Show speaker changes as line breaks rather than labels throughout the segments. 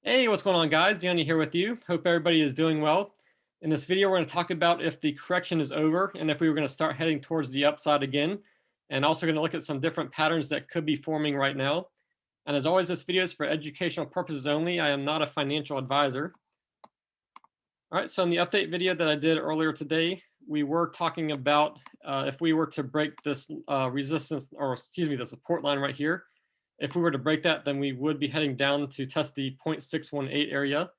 Hey, what's going on, guys? Danny here with you. Hope everybody is doing well. In this video, we're going to talk about if the correction is over and if we were going to start heading towards the upside again, and also going to look at some different patterns that could be forming right now. And as always, this video is for educational purposes only. I am not a financial advisor. All right, so in the update video that I did earlier today, we were talking about if we were to break this resistance, or excuse me, the support line right here. If we were to break that, then we would be heading down to test the 0.618 area.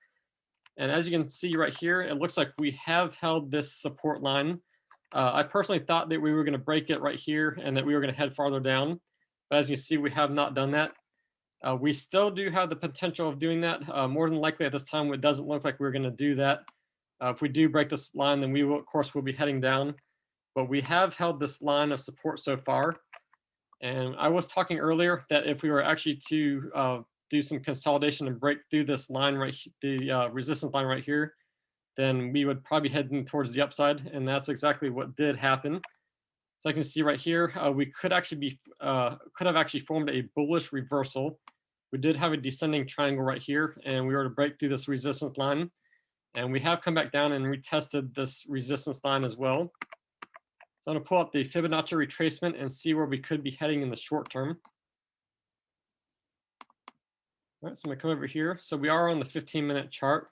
And as you can see right here, it looks like we have held this support line. I personally thought that we were going to break it right here and that we were going to head farther down. But as you can see, we have not done that. We still do have the potential of doing that. More than likely at this time, it doesn't look like we're going to do that. If we do break this line, then we will, of course, will be heading down. But we have held this line of support so far. And I was talking earlier that if we were actually to do some consolidation and break through this line right, the resistance line right here, then we would probably be heading towards the upside, and that's exactly what did happen. So I can see right here, we could have actually formed a bullish reversal. We did have a descending triangle right here, and we were to break through this resistance line, and we have come back down and retested this resistance line as well. So I'm going to pull up the Fibonacci retracement and see where we could be heading in the short term. All right, so I'm going to come over here. So we are on the 15-minute chart.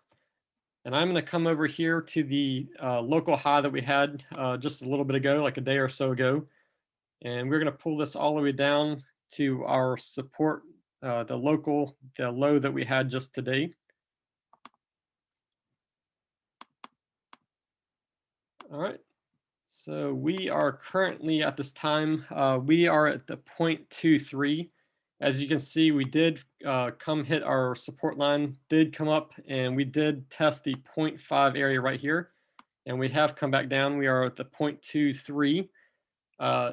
And I'm going to come over here to the local high that we had just a little bit ago, like a day or so ago. And we're going to pull this all the way down to our support, the low that we had just today. All right. So we are currently at this time, we are at the 0.23. As you can see, we did come hit our support line, did come up, and we did test the 0.5 area right here. And we have come back down. We are at the 0.23.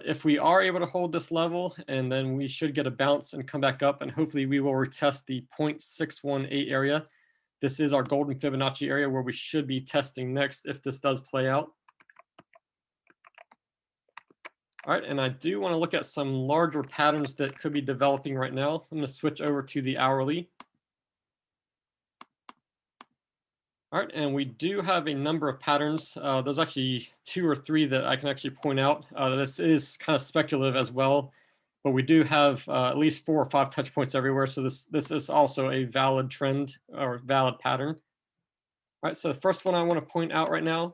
If we are able to hold this level, and then we should get a bounce and come back up, and hopefully we will retest the 0.618 area. This is our golden Fibonacci area where we should be testing next if this does play out. All right, and I do want to look at some larger patterns that could be developing right now. I'm going to switch over to the hourly. All right, and we do have a number of patterns. There's actually 2 or 3 that I can actually point out. This is kind of speculative as well, but we do have at least 4 or 5 touch points everywhere. So this is also a valid trend or valid pattern. All right, so the first one I want to point out right now,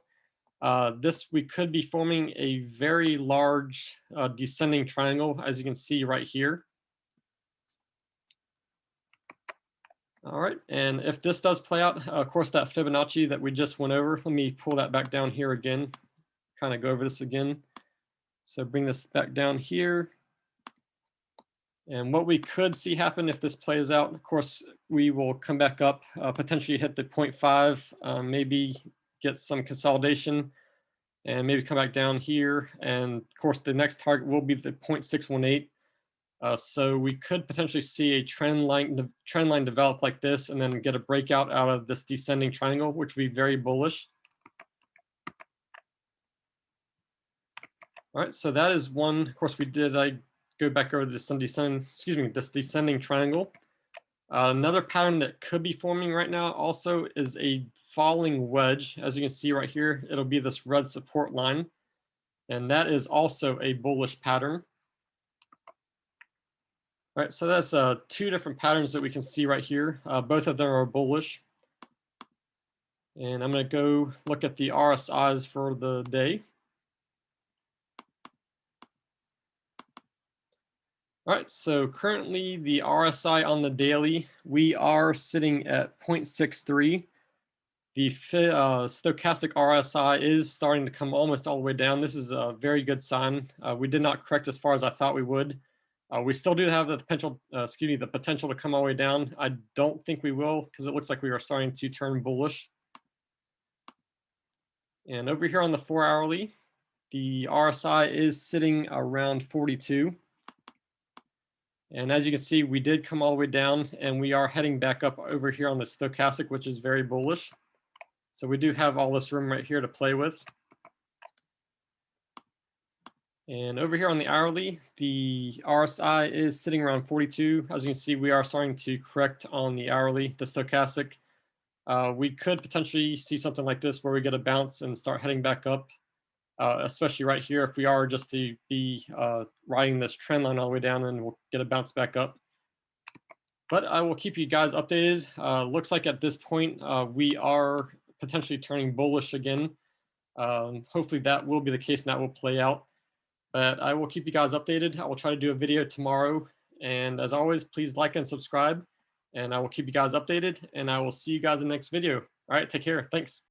we could be forming a very large descending triangle, as you can see right here. All right, and if this does play out, of course, that Fibonacci that we just went over, let me pull that back down here again, kind of go over this again. So bring this back down here. And what we could see happen if this plays out, of course, we will come back up, potentially hit the 0.5, maybe get some consolidation, and maybe come back down here. And of course, the next target will be the 0.618. So we could potentially see a trend line develop like this and then get a breakout out of this descending triangle, which would be very bullish. All right, so that is one. Of course, I go back over this descending triangle. Another pattern that could be forming right now also is a falling wedge. As you can see right here, it'll be this red support line. And that is also a bullish pattern. All right, so that's 2 different patterns that we can see right here. Both of them are bullish. And I'm going to go look at the RSIs for the day. All right, so currently the RSI on the daily, we are sitting at 0.63. The stochastic RSI is starting to come almost all the way down. This is a very good sign. We did not correct as far as I thought we would. We still do have the potential, the potential to come all the way down. I don't think we will because it looks like we are starting to turn bullish. And over here on the 4-hourly, the RSI is sitting around 42. And as you can see, we did come all the way down and we are heading back up over here on the stochastic, which is very bullish. So we do have all this room right here to play with. And over here on the hourly, the RSI is sitting around 42. As you can see, we are starting to correct on the hourly, the stochastic. We could potentially see something like this where we get a bounce and start heading back up, especially right here if we are just to be riding this trend line all the way down, and we'll get a bounce back up. But I will keep you guys updated. Looks like at this point we are potentially turning bullish again. Hopefully that will be the case and that will play out. But I will keep you guys updated. I will try to do a video tomorrow. And as always, please like and subscribe. And I will keep you guys updated. And I will see you guys in the next video. All right, take care. Thanks.